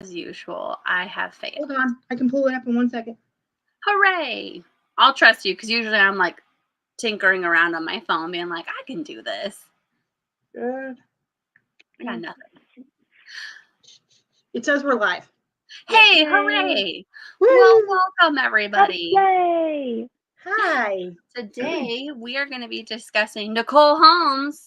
As usual, I have faith. Hold on. I can pull it up in 1 second. Hooray! I'll trust you because usually I'm like tinkering around on my phone being like, I can do this. Good. I got nothing. It says we're live. Hey, Yay. hooray! Woo! Well, welcome everybody. Yay! Hi. Today we are going to be discussing Nicole Holmes.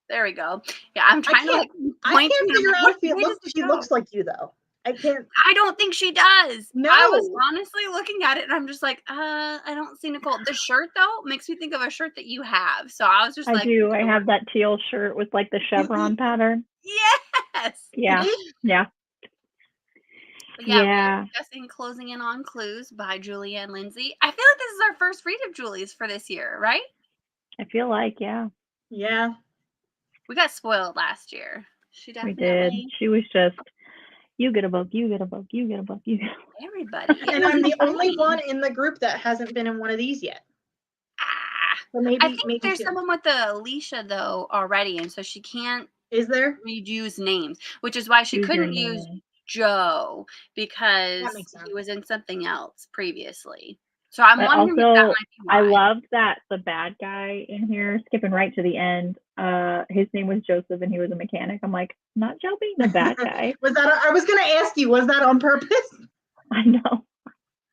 There we go. Yeah, I'm trying to like I point. can't figure out if Where does she go? looks like you though. I can't. I don't think she does. No. I was honestly looking at it and I'm just like, I don't see Nicole. The shirt though makes me think of a shirt that you have. So I was just like, I do. I have that teal shirt with like the chevron pattern. Yes. Yeah. Yeah. But yeah, we're discussing Closing In on Clues by Julia and Lindsey. I feel like this is our first read of Julie's for this year, right? I feel like, yeah. Yeah. We got spoiled last year. She definitely We did. She was just, you get a book, you get a book, you get a book, you get a book. Everybody. And I'm the only one in the group that hasn't been in one of these yet. So maybe I think there's someone with the Alicia though already, and so she can't. Is there? Use names, which is why she couldn't use Joe because he was in something else previously. So I'm wondering if that might be why. I loved that the bad guy in here, skipping right to the end, his name was Joseph and he was a mechanic. I'm like, not Joe being the bad guy. I was going to ask you, was that on purpose? I know.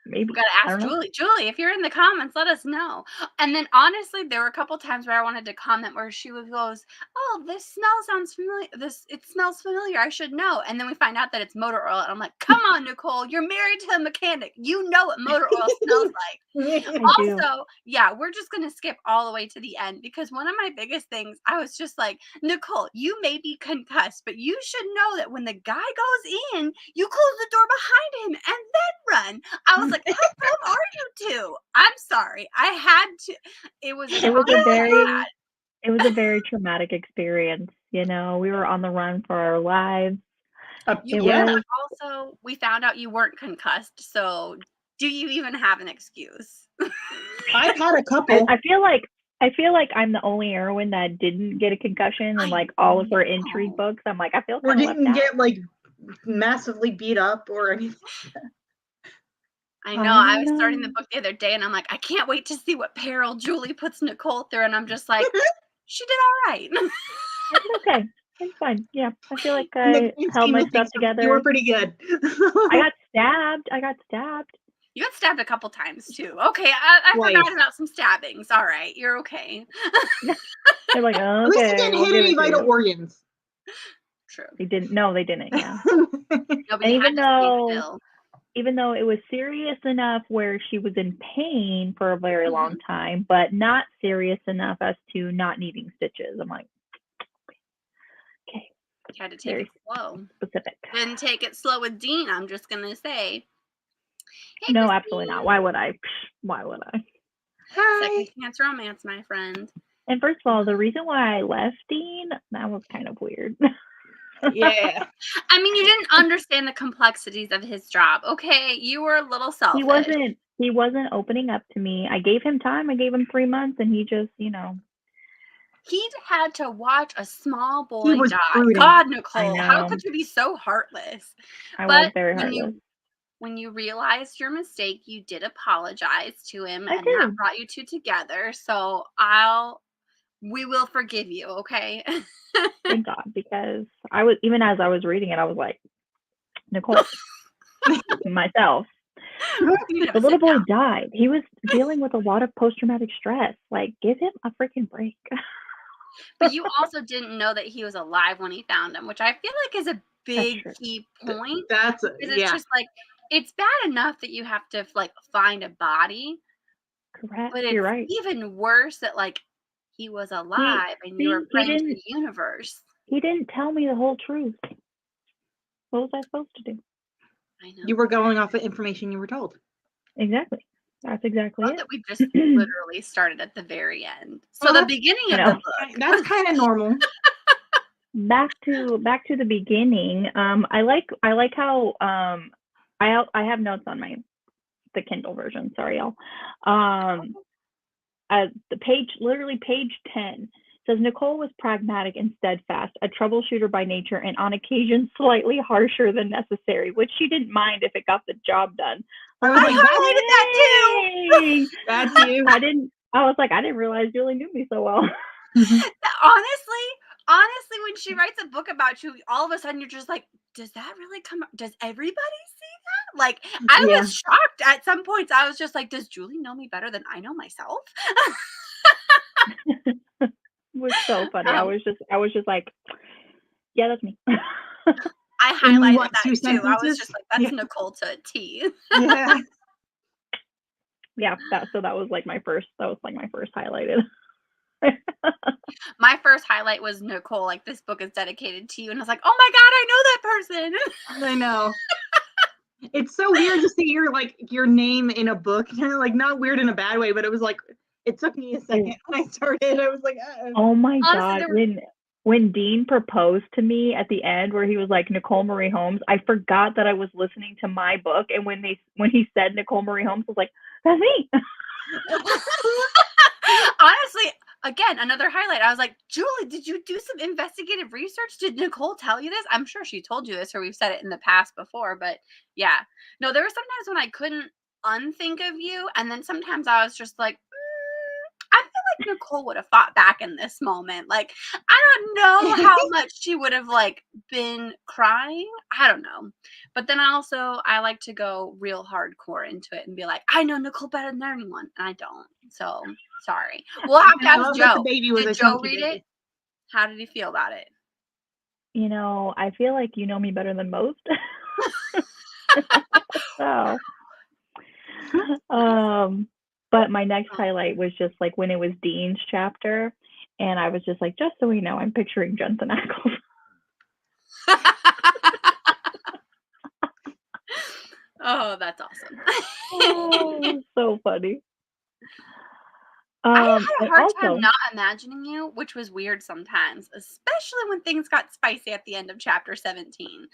Maybe. We gotta ask Julie. Julie, if you're in the comments, let us know. And then honestly, there were a couple times where I wanted to comment where she goes, "Oh, this smell sounds familiar. It smells familiar. I should know." And then we find out that it's motor oil, and I'm like, "Come on, Nicole, you're married to a mechanic. You know what motor oil smells like." Also, yeah, we're just gonna skip all the way to the end because one of my biggest things, I was just like, Nicole, you may be concussed, but you should know that when the guy goes in, you close the door behind him and then run. I was like, how dumb are you two? I'm sorry. I had to. It was a very traumatic experience. You know, we were on the run for our lives. Also, we found out you weren't concussed. So, do you even have an excuse? I've had a couple. I feel like I'm the only heroine that didn't get a concussion in like all of her intrigue books. I'm like, I feel or didn't get like massively beat up or anything. I know. I was starting the book the other day and I'm like, I can't wait to see what peril Julie puts Nicole through. And I'm just like, she did all right. Okay. It's fine. Yeah. I feel like I held my stuff together. You were pretty good. I got stabbed. You got stabbed a couple times too. Okay. I forgot about some stabbings. All right. You're okay. They're like, okay. At least you didn't hit any vital organs. True. They didn't. No, they didn't. Yeah. No, even though it was serious enough where she was in pain for a very long time, but not serious enough as to not needing stitches. I'm like, okay. You had to take it slow. Specific. Didn't take it slow with Dean, I'm just going to say. Hey, no, absolutely not. Why would I? Hi. Second chance romance, my friend. And first of all, the reason why I left Dean, that was kind of weird. Yeah. I mean, you didn't understand the complexities of his job. Okay, you were a little selfish. He wasn't opening up to me. I gave him time. I gave him 3 months and he just, you know. He had to watch a small boy die. Brooding. God, Nicole, how could you be so heartless? I was very heartless. When you realized your mistake, you did apologize to him and that brought you two together. So we will forgive you, okay? Thank God, because even as I was reading it, I was like, Nicole, myself. The little boy died. He was dealing with a lot of post-traumatic stress. Like, give him a freaking break. But you also didn't know that he was alive when he found him, which I feel like is a big key point. It's just like, it's bad enough that you have to like find a body. Correct. But it's You're right. even worse that like he was alive and you were praying to the universe. He didn't tell me the whole truth. What was I supposed to do? I know. You were going off of information you were told. Exactly. That's exactly it. That we just literally started at the very end. So the beginning of the book. That's kind of normal. Back to the beginning. I like how I have notes on the Kindle version. Sorry, y'all. The page 10. says Nicole was pragmatic and steadfast, a troubleshooter by nature, and on occasion slightly harsher than necessary, which she didn't mind if it got the job done. I was like, highlighted that too. That's you. I was like, I didn't realize Julie knew me so well. Honestly, when she writes a book about you, all of a sudden you're just like, does that really come? Does everybody see that? Like, I was shocked at some points. I was just like, does Julie know me better than I know myself? It was so funny. I was just like, yeah, that's me. I highlighted that too. Sentences? I was just like, that's Nicole to a T. Yeah. That was like my first highlighted. My first highlight was Nicole, like, this book is dedicated to you, and I was like, oh my god, I know that person. I know. It's so weird to see your name in a book. Like, not weird in a bad way, but it was like, it took me a second when I started. I was like, oh my god, when Dean proposed to me at the end, where he was like Nicole Marie Holmes, I forgot that I was listening to my book, and when he said Nicole Marie Holmes, I was like, that's me. Honestly, again, another highlight. I was like, Julie, did you do some investigative research? Did Nicole tell you this? I'm sure she told you this, or we've said it in the past before, but yeah. No, there were sometimes when I couldn't unthink of you, and then sometimes I was just like, I feel like Nicole would have fought back in this moment. Like, I don't know how much she would have, like, been crying. I don't know. But then I like to go real hardcore into it and be like, I know Nicole better than anyone. And I don't. So, sorry. We'll have to ask Joe. Did Joe read it? How did he feel about it? You know, I feel like you know me better than most. So, but my next highlight was just like when it was Dean's chapter, and I was just like, just so we know, I'm picturing Jensen Ackles. Oh, that's awesome. Oh, so funny. I had a hard time not imagining you, which was weird sometimes, especially when things got spicy at the end of chapter 17.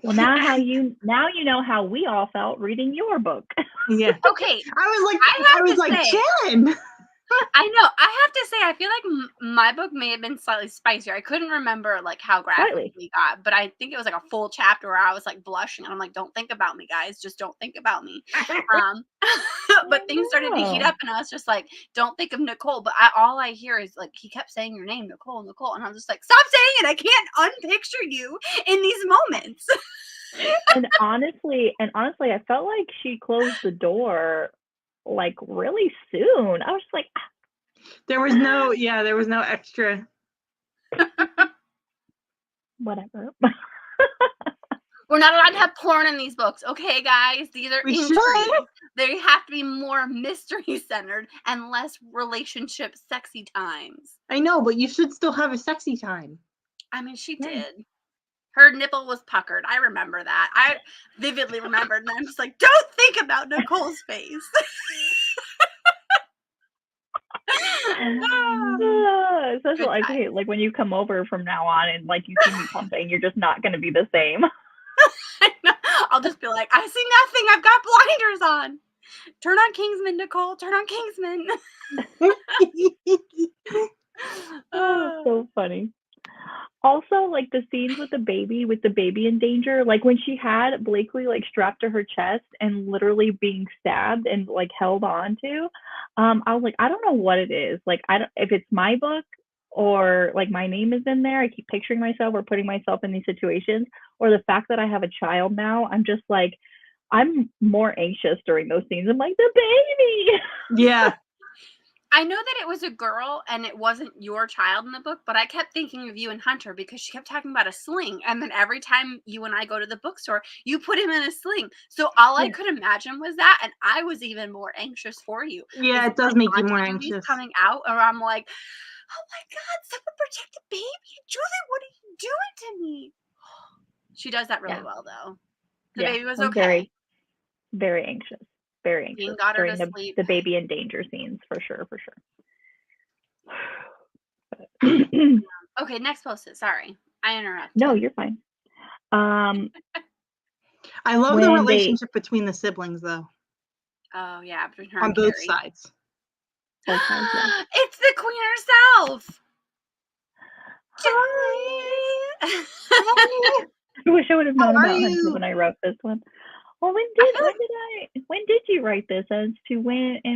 Well, now you know how we all felt reading your book. Yeah. Okay. I was like, Jen. I know. I have to say, I feel like my book may have been slightly spicier. I couldn't remember like how graphic we got, but I think it was like a full chapter where I was like blushing, and I'm like, "Don't think about me, guys. Just don't think about me." But things started to heat up, and I was just like, "Don't think of Nicole." But all I hear is like he kept saying your name, Nicole, Nicole, and I'm just like, "Stop saying it! I can't unpicture you in these moments." And honestly, I felt like she closed the door like really soon. I was like, there was no extra. Whatever. We're not allowed to have porn in these books, okay, guys? These are intrigues. They have to be more mystery centered and less relationship sexy times. I know, but you should still have a sexy time. I mean, she did. Her nipple was puckered. I remember that. I vividly remembered, and I'm just like, don't think about Nicole's face. Especially like when you come over from now on and like you see me pumping, you're just not going to be the same. I know. I'll just be like, I see nothing. I've got blinders on. Turn on Kingsman, Nicole. Turn on Kingsman. Oh, so funny. Also, like the scenes with the baby in danger, like when she had Blakely like strapped to her chest and literally being stabbed and like held on to, I was like, I don't know what it is. Like, if it's my book or like my name is in there, I keep picturing myself or putting myself in these situations, or the fact that I have a child now, I'm just like, I'm more anxious during those scenes. I'm like, the baby. Yeah. I know that it was a girl and it wasn't your child in the book, but I kept thinking of you and Hunter because she kept talking about a sling. And then every time you and I go to the bookstore, you put him in a sling. So all I could imagine was that. And I was even more anxious for you. Yeah, it does make you more anxious. Coming out, or I'm like, oh my God, someone protect the baby. Julie, what are you doing to me? She does that really well, though. The baby was okay. Very, very anxious. Very anxious Dean got her during to sleep. the baby in danger scenes, for sure. Okay, next post-it. Sorry, I interrupted. No, you're fine. I love the relationship between the siblings, though. Oh yeah, between her on and both Carrie. sides. Both sides, yeah. It's the queen herself. Hi. Hi. I wish I would have known How are about Hunter you? when I wrote this one. Well, I feel like when did you write this as to when I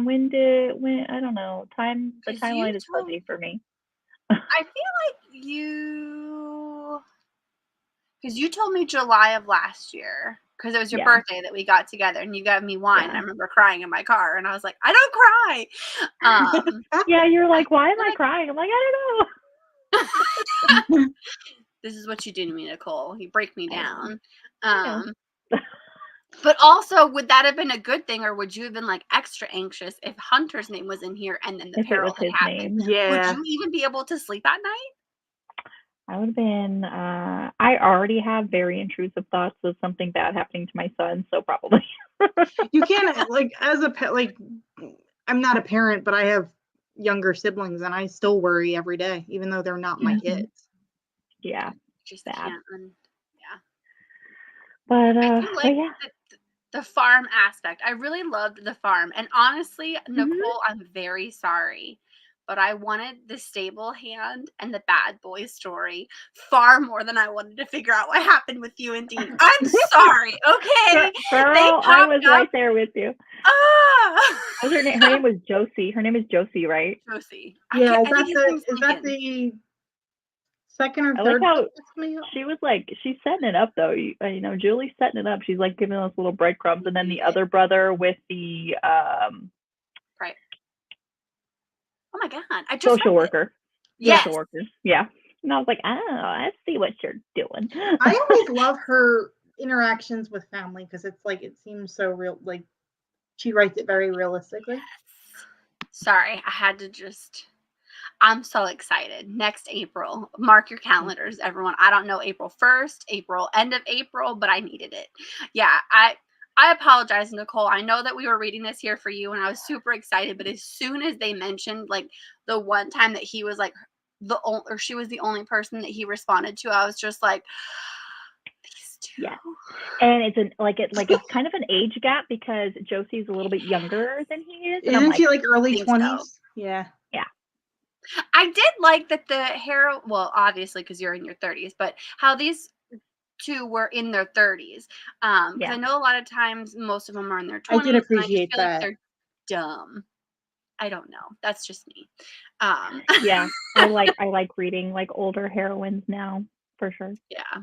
don't know, the 'cause timeline is fuzzy for me. I feel like because you told me July of last year, because it was your Yeah. birthday that we got together and you gave me wine. And I Yeah. remember crying in my car and I was like, I don't cry. Yeah, you're like, why am feel I like- crying? I'm like, I don't know. This is what you do to me, Nicole. You break me I know. down. I know. But also, would that have been a good thing, or would you have been like extra anxious if Hunter's name was in here and then the If it peril was had his happened? name. Yeah. Would you even be able to sleep at night? I would have been I already have very intrusive thoughts of something bad happening to my son, so probably. You can't, like, as a pet, like, I'm not a parent, but I have younger siblings and I still worry every day, even though they're not my Mhm. kids. Yeah. Just Bad. can't. Yeah. But I do but like yeah. the farm aspect. I really loved the farm. And honestly, Mhm. Nicole, I'm very sorry, but I wanted the stable hand and the bad boy story far more than I wanted to figure out what happened with you and Dean. I'm sorry, okay? Girl, I was popped up. right there with you. Ah! What's her name? Her name was Josie. Her name is Josie, right? Josie. Yeah, I think his name's is that Lincoln. the second or I like third how book that's coming out? she was like, she's setting it up though. You know, Julie's setting it up. She's like giving us little breadcrumbs, and then the other brother with the Right. Oh my God. I just social read it. worker. Yes. Social worker. Yeah. And I was like, oh, I see what you're doing. I always love her interactions with family because it's like it seems so real. Like she writes it very realistically. Sorry, I had to just. I'm so excited. Next April. Mark your calendars, everyone. I don't know April 1st, April, end of April, but I needed it. Yeah, I apologize, Nicole. I know that we were reading this here for you and I was super excited, but as soon as they mentioned like the one time that he was like or she was the only person that he responded to, I was just like, these two. Yeah. And it's it's kind of an age gap because Josie's a little bit younger than he is. And I'm Isn't she like early think so. 20s? Yeah. Yeah. I did like that the hair, well, obviously because you're in your 30s, but how these two were in their 30s. Because Yeah. I know a lot of times most of them are in their 20s. I did and appreciate I just feel that. like they're dumb. I don't know. That's just me. Yeah. I like reading like older heroines now for sure. Yeah.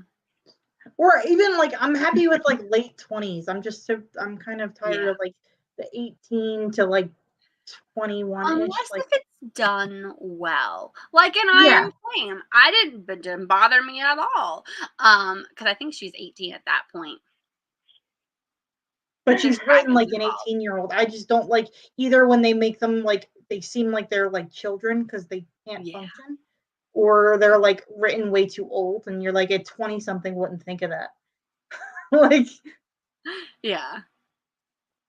Or even like I'm happy with like late 20s. I'm kind of tired Yeah. of like the 18 to like 21-ish. Unless Like if it's done well. Like in Yeah. Iron Flame. It didn't bother me at all. Because I think she's 18 at that point. But she's There's written like dragons an involved. 18-year-old. I just don't like either when they make them like they seem like they're like children because they can't Yeah. function, or they're like written way too old, and you're like a 20-something wouldn't think of that. Like Yeah.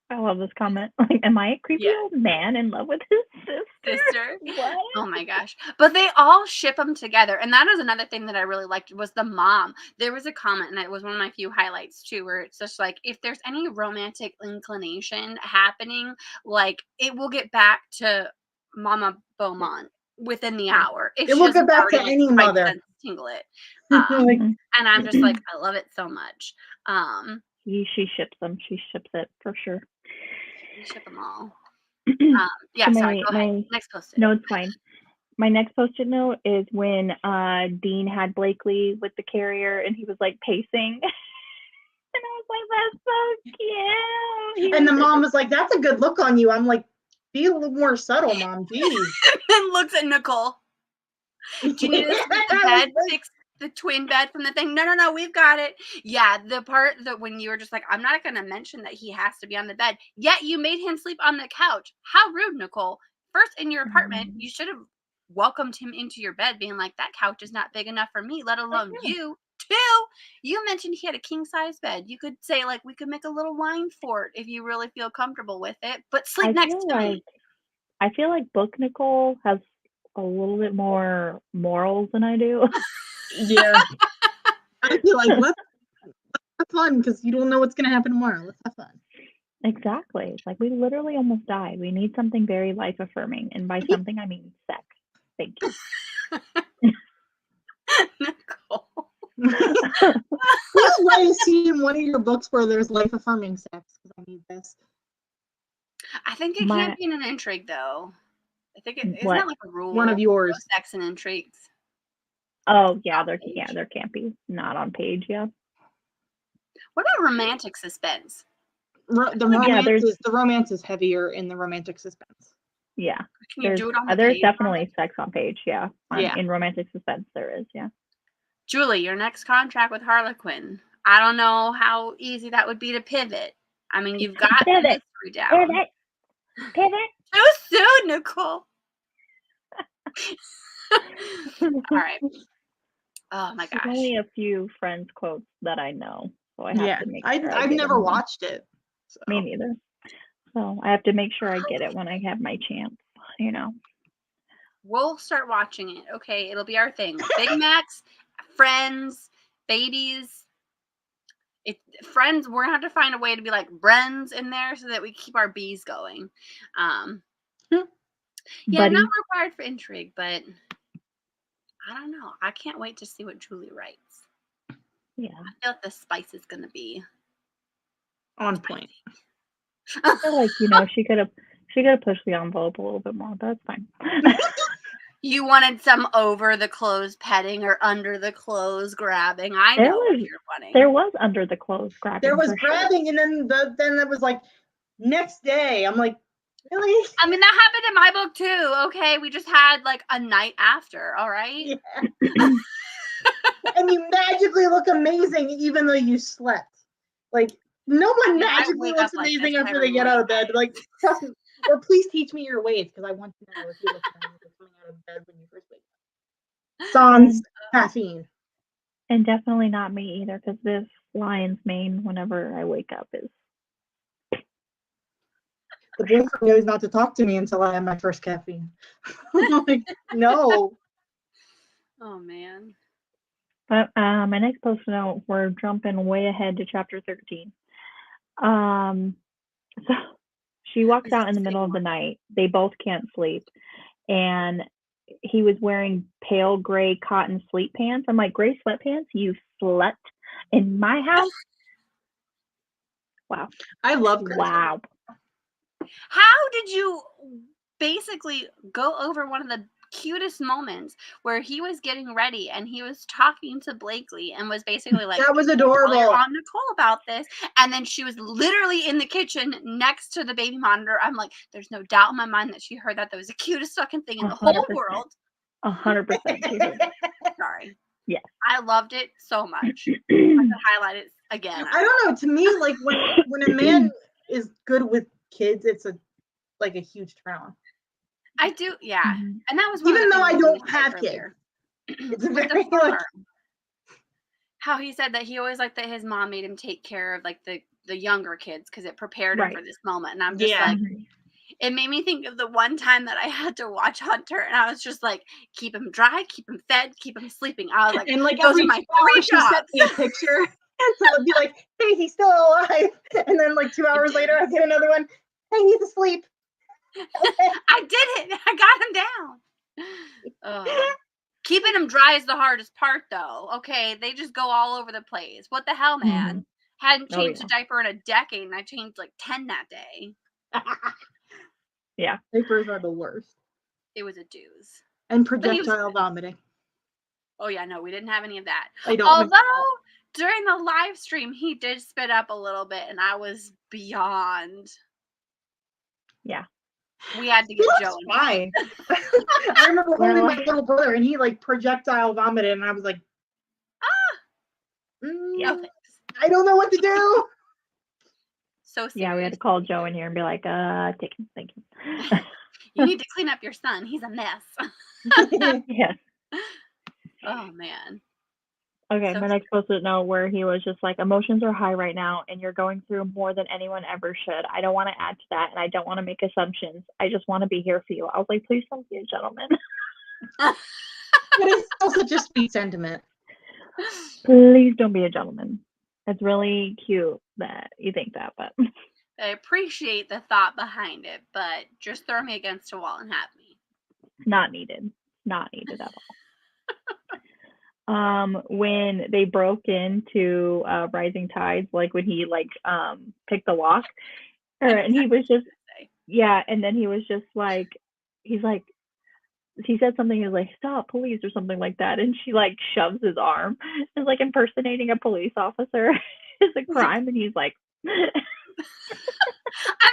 I love this comment. Like, am I a creepy Yeah. old man in love with his sister? Sister. What? Oh my gosh. But they all ship them together. And that is another thing that I really liked was the mom. There was a comment, and it was one of my few highlights too, where it's just like, if there's any romantic inclination happening, like it will get back to Mama Beaumont within the hour. If it she will doesn't get back already to like any spidey mother. sense tingle it. Like, Mhm. And I'm just like, I love it so much. She ships them. She ships it for sure. We ship them all. So Yeah, sorry, go ahead. Next post-it. No, it's fine. My next post-it note is when Dean had Blakely with the carrier and he was like pacing. And I was like, that's so cute. and the mom was like, "That's a good look on you." I'm like, "Be a little more subtle, mom." Jeez. And looks at Nicole. Do you need to split the bed, fix the twin bed from the thing? No, we've got it. Yeah, the part that when you were just like, I'm not going to mention that he has to be on the bed, yet you made him sleep on the couch. How rude, Nicole. First, in your apartment, you should have welcomed him into your bed, being like, that couch is not big enough for me, let alone you. Two, you mentioned he had a king-size bed. You could say, like, we could make a little wine fort if you really feel comfortable with it, but sleep next to me. I feel like Book Nicole has a little bit more morals than I do. Yeah. I feel like let's have fun because you don't know what's gonna happen tomorrow. Let's have fun. Exactly. Like we literally almost died. We need something very life affirming, and by something I mean sex. Thank you. Nicole. Please write a scene in one of your books where there's life-affirming sex, because I need this. I think it can't be in an intrigue, though. I think isn't that like a rule? One of yours. No sex and intrigues. Oh, yeah, there can't be. Not on page, yeah. What about romantic suspense? The romance is heavier in the romantic suspense. Yeah. Can you do it on the There's page? definitely sex on page, yeah. Yeah. In romantic suspense, there is, yeah. Julie, your next contract with Harlequin. I don't know how easy that would be to pivot. I mean, you've got the mystery down. Pivot. Too soon, Nicole. All right. Oh my gosh. There's only a few Friends quotes that I know, so I have to make sure I've never watched it. So. Me neither. So I have to make sure I get it when I have my chance, you know. We'll start watching it. Okay, it'll be our thing. Big Macs, Friends, babies. Friends, we're gonna have to find a way to be like Brens in there so that we keep our bees going. Yeah, not required for intrigue, but I don't know. I can't wait to see what Julie writes. Yeah, I feel like the spice is gonna be on point. I feel like she could have pushed the envelope a little bit more. But that's fine. You wanted some over the clothes petting or under the clothes grabbing. I know what you're wanting. There was under the clothes grabbing. There was grabbing, and then it was like next day. I'm like, really? I mean, that happened in my book too. Okay, we just had like a night after. All right. Yeah. And you magically look amazing even though you slept. Like no one magically looks amazing after they get out of bed. Like, trust me, or please teach me your ways because I want to know if you look amazing coming out of bed when you first wake up. Sans caffeine. And definitely not me either, because this lion's mane whenever I wake up is. The boyfriend knows not to talk to me until I have my first caffeine. I'm like, no. Oh man. But my next post note, we're jumping way ahead to chapter 13. So she walks out in the middle of the night. They both can't sleep, and he was wearing pale gray cotton sleep pants. I'm like, gray sweatpants? You slept in my house? Wow. I love gray. Wow. How did you basically go over one of the cutest moments where he was getting ready and he was talking to Blakely and was basically like, that was adorable. On Nicole about this, and then she was literally in the kitchen next to the baby monitor. I'm like, there's no doubt in my mind that she heard that. That was the cutest fucking thing in the whole world. 100%. Sorry. Yes. I loved it so much. I could highlight it again. I don't know. To me, like when a man is good with kids, it's a huge turn on. I do, yeah. And that was even though I don't have kids. It's very like how he said that he always liked that his mom made him take care of like the younger kids because it prepared him for this moment. And I'm just like, it made me think of the one time that I had to watch Hunter, and I was just like, keep him dry, keep him fed, keep him sleeping. I was like, and like those every are my 2 hours she sent me a picture, and so it'd be like, hey, he's still alive, and then like 2 hours later I get another one, hey, he's asleep. I did it. I got him down. Keeping him dry is the hardest part, though. Okay, they just go all over the place. What the hell, man? Hadn't changed a diaper in a decade, and I changed like 10 that day. Yeah, diapers are the worst. It was a dooz. And projectile vomiting. Oh yeah, no, we didn't have any of that. Although during the live stream, he did spit up a little bit, and I was beyond. Yeah. We had to get Joe in. Fine. I remember holding my little brother, and he like projectile vomited, and I was like, no thanks. I don't know what to do. So serious. Yeah, we had to call Joe in here and be like, thank you. You need to clean up your son. He's a mess. Yes. Oh man. Okay, my next post-it note where he was just like, emotions are high right now, and you're going through more than anyone ever should. I don't want to add to that, and I don't want to make assumptions. I just want to be here for you. I was like, please don't be a gentleman. But it's still such a sweet sentiment. Please don't be a gentleman. It's really cute that you think that, but I appreciate the thought behind it, but just throw me against a wall and have me. Not needed. Not needed at all. when they broke into Rising Tides, like when he like picked the lock, and he was just and then he was just like he said something, he was like, "Stop, police," or something like that, and she like shoves his arm. It's like impersonating a police officer is a crime, and he's like I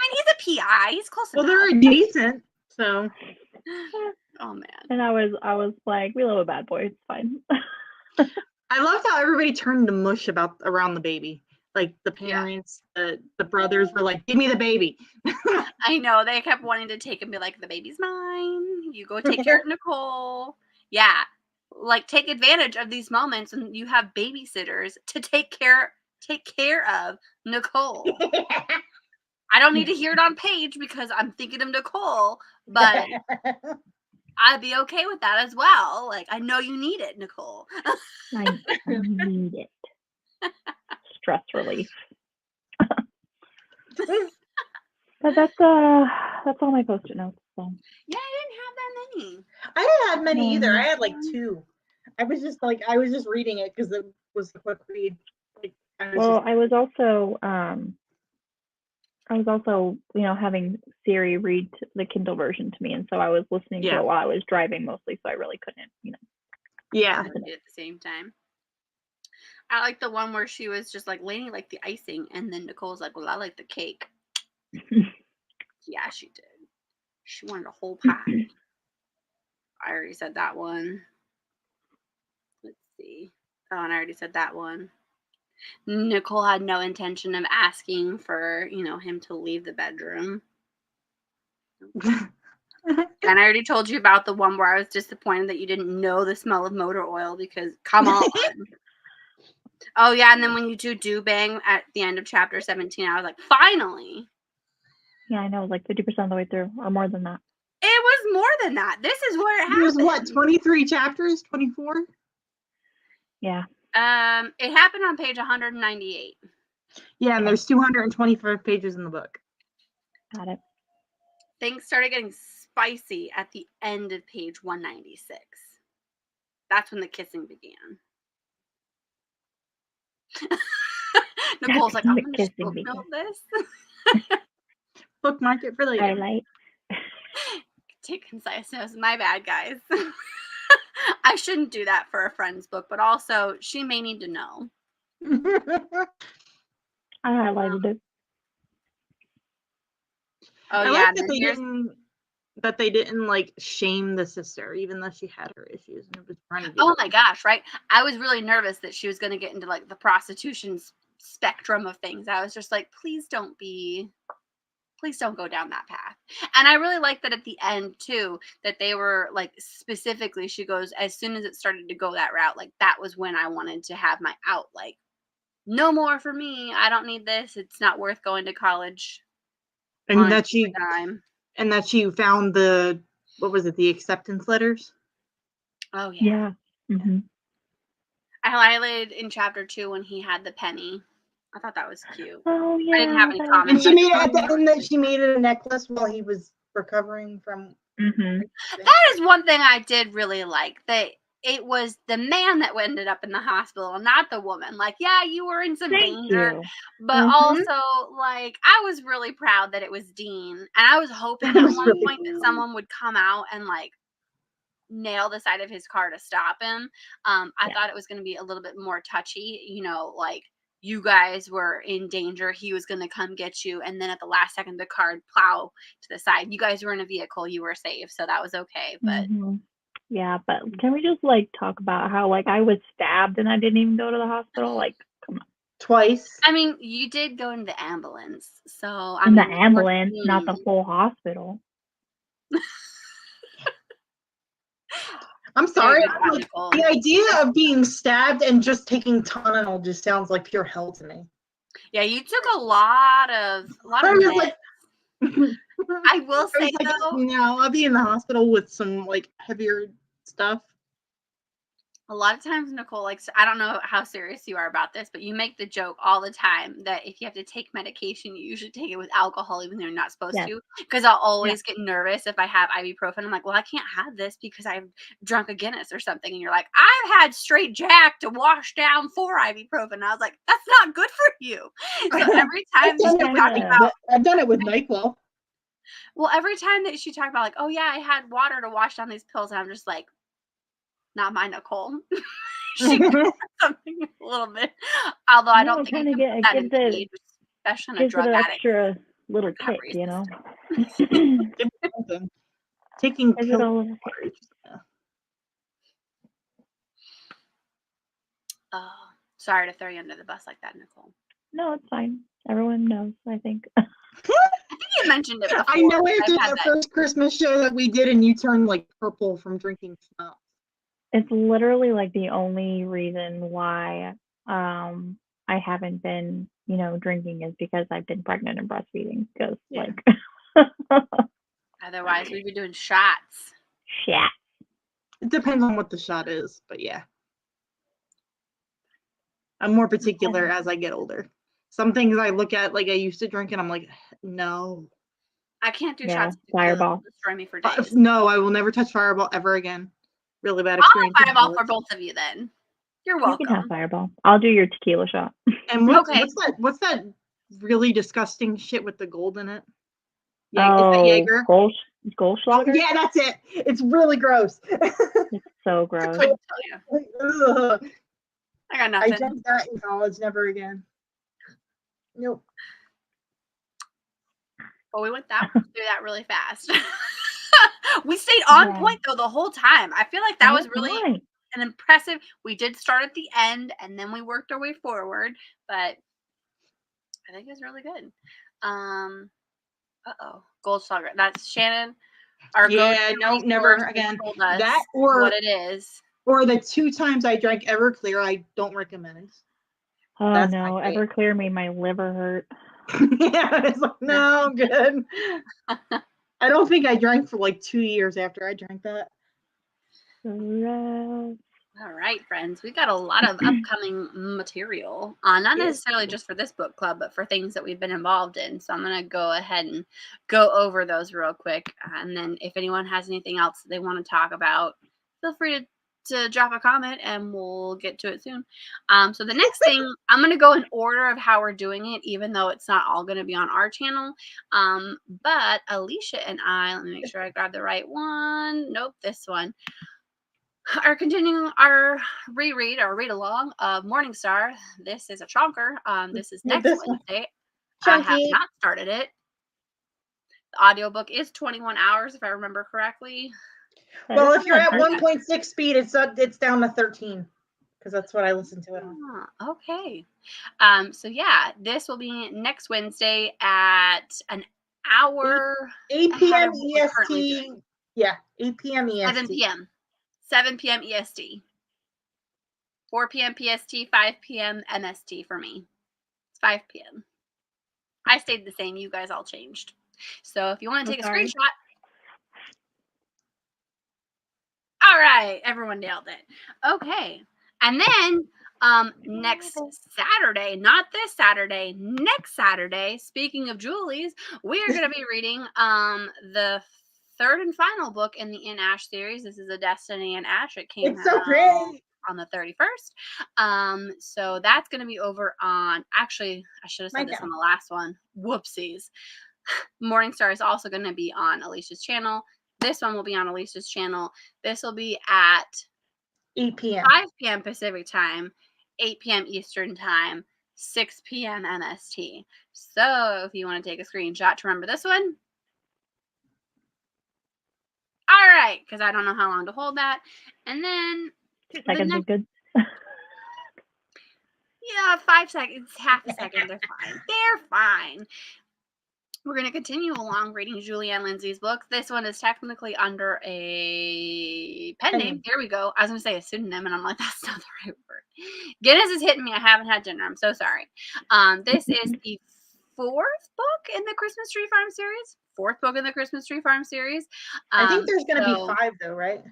mean, he's a PI. He's close enough. Well, they're adjacent, so. Oh man. And I was like, we love a bad boy. It's fine. I loved how everybody turned to mush around the baby. Like the parents, the brothers were like, "Give me the baby." I know, they kept wanting to take and be like, "The baby's mine. You go take care of Nicole." Yeah, like take advantage of these moments, and you have babysitters to take care of Nicole. I don't need to hear it on page because I'm thinking of Nicole, but I'd be okay with that as well. Like, I know you need it, Nicole. I need it. Stress relief. But that's all my post-it notes. So. Yeah, I didn't have that many. I didn't have many either. I had like 2. I was just reading it because it was a quick read. Like, I was also, having Siri read the Kindle version to me, and so I was listening to it while I was driving mostly, so I really couldn't, Yeah, at the same time. I like the one where she was just like, Lainey liked the icing, and then Nicole's like, well, I like the cake. Yeah, she did. She wanted a whole pie. I already said that one. Let's see. Oh, and I already said that one. Nicole had no intention of asking for, him to leave the bedroom. And I already told you about the one where I was disappointed that you didn't know the smell of motor oil because, come on. Oh, yeah, and then when you do bang at the end of chapter 17, I was like, finally. Yeah, I know, like 50% of the way through, or more than that. It was more than that. This is where it happened. It was what, 23 chapters? 24? Yeah. It happened on page 198. Yeah, and there's 225 pages in the book. Got it. Things started getting spicy at the end of page 196. That's when the kissing began. Nicole's like, I'm going to bookmark this. Bookmark it for later. Highlight. Take conciseness. My bad, guys. I shouldn't do that for a friend's book, but also she may need to know. I highlighted it. Oh, I yeah. Like that they didn't like shame the sister, even though she had her issues and it was trying to. Oh my gosh, right? I was really nervous that she was going to get into like the prostitution spectrum of things. I was just like, please don't go down that path. And I really like that at the end too, that they were like, specifically, she goes, as soon as it started to go that route, like that was when I wanted to have my out, like, no more for me. I don't need this. It's not worth going to college. And that she found the acceptance letters. Oh yeah. Yeah. Mm-hmm. I highlighted in chapter 2 when he had the penny. I thought that was cute. Oh yeah. I didn't have any comments. And she made it at the end that she made it a necklace while he was recovering from. Mm-hmm. That is one thing I did really like. That it was the man that ended up in the hospital, not the woman. Like, yeah, you were in some danger, but also like I was really proud that it was Dean, and I was hoping at one point that someone would come out and like nail the side of his car to stop him. I thought it was going to be a little bit more touchy, like you guys were in danger, he was going to come get you, and then at the last second the car would plow to the side. You guys were in a vehicle, you were safe, so that was okay. But yeah, but can we just like talk about how like I was stabbed and I didn't even go to the hospital? Like, come on. Twice. I mean, you did go in the ambulance, so the ambulance, not the whole hospital. I'm sorry. Like, the idea of being stabbed and just taking Tylenol just sounds like pure hell to me. Yeah, you took a lot of meds. I will say though, no, I'll be in the hospital with some like heavier stuff. A lot of times, Nicole, like, I don't know how serious you are about this, but you make the joke all the time that if you have to take medication, you usually take it with alcohol, even though you're not supposed to. Because I'll always get nervous if I have ibuprofen. I'm like, well, I can't have this because I've drunk a Guinness or something. And you're like, I've had straight Jack to wash down 4 ibuprofen. And I was like, that's not good for you. So every time I've done it with NyQuil. Well, every time that she talked about, like, oh yeah, I had water to wash down these pills, and I'm just like, not my Nicole. She got something a little bit. Although I don't think you can put that in age, especially on a drug addict. Extra little kick, you know. Taking pills. Oh, sorry to throw you under the bus like that, Nicole. No, it's fine. Everyone knows, I think. I think you mentioned it before. I know after the first Christmas show that we did, and you turned like purple from drinking schnapps. It's literally like the only reason why I haven't been, you know, drinking is because I've been pregnant and breastfeeding. Because like, otherwise we'd be doing shots. Shot. It depends on what the shot is, but yeah, I'm more particular as I get older. Some things I look at, like I used to drink, and I'm like, no, I can't do shots. Fireball. Destroy me for days. No, I will never touch Fireball ever again. Really bad experience. I'll have Fireball for both of you then. You're welcome. You can have Fireball. I'll do your tequila shot. And what's that really disgusting shit with the gold in it? Yeah, is that Jaeger? Goldschlager? Yeah, that's it. It's really gross. It's so gross. I couldn't tell you. I got nothing. I drank that in college, never again. Nope. Well, we went through that really fast. We stayed on point though the whole time. I feel like that was really an impressive. We did start at the end and then we worked our way forward, but I think it was really good. Goldschlager. That's Shannon. Never again. That or what it is. Or the 2 times I drank Everclear, I don't recommend. Oh that's no, Everclear made my liver hurt. Yeah, it's like, no, I'm good. I don't think I drank for like 2 years after I drank that. All right, friends. We got a lot of upcoming material. Not necessarily just for this book club, but for things that we've been involved in. So I'm going to go ahead and go over those real quick. And then if anyone has anything else they want to talk about, feel free to drop a comment and we'll get to it soon. So the next thing, I'm going to go in order of how we're doing it, even though it's not all going to be on our channel. But Alicia and I, let me make sure I grab the right one. Nope, this one. Are continuing our reread or read along of Morningstar. This is a chonker. This is next Wednesday. I have not started it. The audiobook is 21 hours, if I remember correctly. Well, if you're at 1.6 speed, it's down to 13 because that's what I listen to it on. Okay. So yeah, this will be next Wednesday at an hour. 8 p.m. EST. Yeah, 8 p.m. EST. 7 p.m. 7 p.m. EST. 4 p.m. PST, 5 p.m. MST for me. It's 5 p.m. I stayed the same. You guys all changed. So if you want to take a screenshot. All right. Everyone nailed it. Okay. And then next Saturday, not this Saturday, next Saturday, speaking of Julie's, we are going to be reading the 3rd and final book in the In Ash series. This is A Destiny in Ash. It came out on the 31st. So that's going to be over on, actually, I should have said this on the last one. Whoopsies. Morningstar is also going to be on Alicia's channel. This one will be on Alicia's channel. This will be at 8 p.m. 5 p.m. Pacific time, 8 p.m. Eastern time, 6 p.m. MST. So if you want to take a screenshot to remember this one. All right, because I don't know how long to hold that. And then 2 seconds is good. Yeah, 5 seconds, half a second. They're fine. They're fine. We're going to continue along reading Julianne Lindsey's book. This one is technically under a pen name. There we go. I was going to say a pseudonym, and I'm like, that's not the right word. Guinness is hitting me. I haven't had dinner. I'm so sorry. This is the 4th book in the Christmas Tree Farm series. 4th book in the Christmas Tree Farm series. I think there's going to be 5, though, right?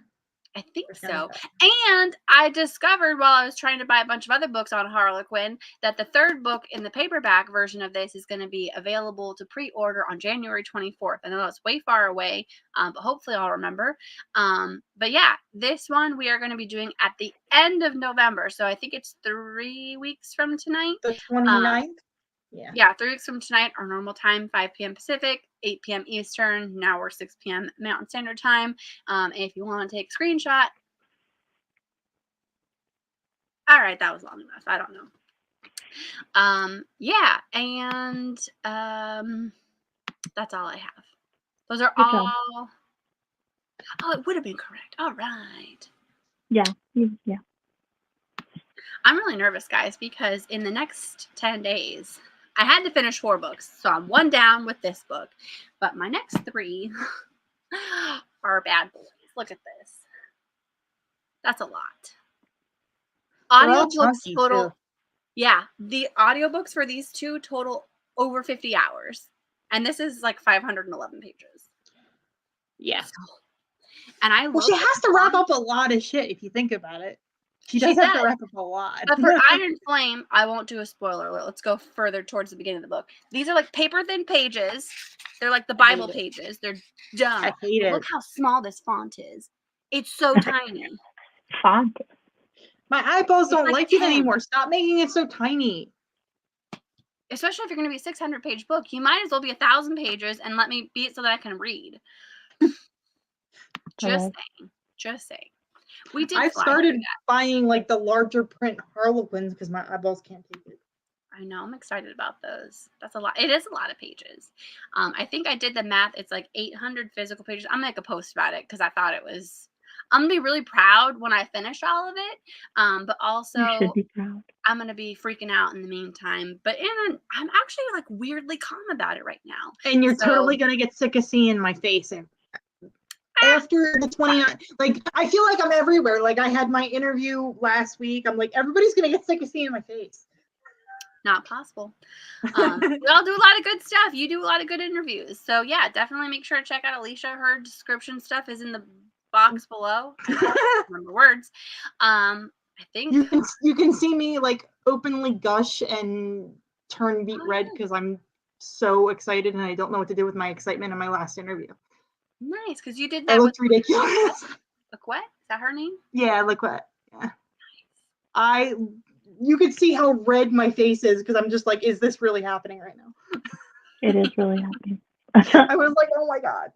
I think so. And I discovered while I was trying to buy a bunch of other books on Harlequin that the third book in the paperback version of this is going to be available to pre-order on January 24th. I know that's way far away, but hopefully I'll remember. But yeah, this one we are going to be doing at the end of November. So I think it's 3 weeks from tonight. The 29th? Yeah, 3 weeks from tonight, our normal time, 5 p.m. Pacific, 8 p.m. Eastern. Now we're 6 p.m. Mountain Standard Time. And if you want to take a screenshot. All right, that was long enough. I don't know. Yeah, and that's all I have. Those are Good job. all. Oh, it would have been correct. All right. Yeah. I'm really nervous, guys, because in the next 10 days, I had to finish 4 books. So I'm 1 down with this book. But my next 3 are bad boys. Look at this. That's a lot. Audiobooks total. Yeah, the audiobooks for these 2 total over 50 hours. And this is like 511 pages. Yeah. And she has to wrap up a lot of shit if you think about it. She does have to wrap up a lot. But for Iron Flame, I won't do a spoiler alert. Let's go further towards the beginning of the book. These are like paper thin pages. They're like the Bible pages. They're dumb. I hate it. Look how small this font is. It's so tiny. Font. My eyeballs don't like it anymore. Stop making it so tiny. Especially if you're going to be a 600-page book. You might as well be 1,000 pages and let me be it so that I can read. Just saying. I've started buying like the larger print Harlequins because my eyeballs can't take it. I know. I'm excited about those. That's a lot. It is a lot of pages. I think I did the math. It's like 800 physical pages. I'm going to make a post about it because I thought it was. I'm going to be really proud when I finish all of it. But also, you should be proud. I'm going to be freaking out in the meantime. But I'm actually like weirdly calm about it right now. And you're totally going to get sick of seeing my face. After the 29th, like I feel like I'm everywhere. Like I had my interview last week. I'm like, everybody's gonna get sick of seeing my face. Not possible. We all do a lot of good stuff. You do a lot of good interviews. So yeah, definitely make sure to check out Alicia. Her description stuff is in the box below. I don't remember words. I think you can see me like openly gush and turn beet red because I'm so excited and I don't know what to do with my excitement in my last interview. Nice, because you did that. I looked ridiculous. Laquette? Is that her name? Yeah, Laquette. Yeah. Nice. You could see how red my face is because I'm just like, is this really happening right now? It is really happening. I was like, oh my god.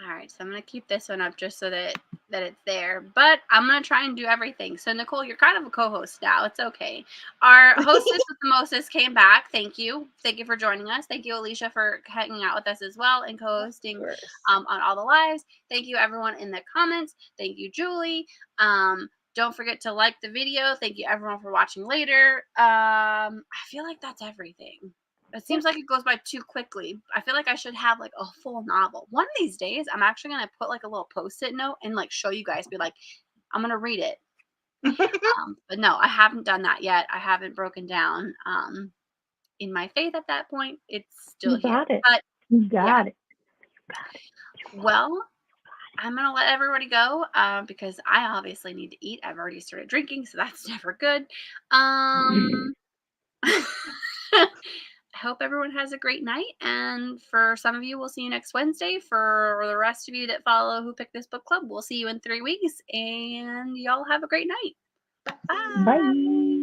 All right, so I'm gonna keep this one up just so that it's there. But I'm gonna try and do everything. So Nicole, you're kind of a co-host now. It's okay. Our hostess with the mostest came back. Thank you for joining us. Thank you, Alicia, for hanging out with us as well and co-hosting on all the lives. Thank you, everyone in the comments. Thank you, Julie. Don't forget to like the video. Thank you, everyone, for watching later. I feel like that's everything. It seems like it goes by too quickly. I feel like I should have like a full novel. One of these days, I'm actually going to put like a little post-it note and like show you guys, be like, I'm going to read it. But no, I haven't done that yet. I haven't broken down in my faith at that point. It's still here. But you got it. Well, I'm going to let everybody go because I obviously need to eat. I've already started drinking, so that's never good. I hope everyone has a great night. And for some of you, we'll see you next Wednesday. For the rest of you that follow Who Picked This Book Club, we'll see you in 3 weeks. And y'all have a great night. Bye. Bye.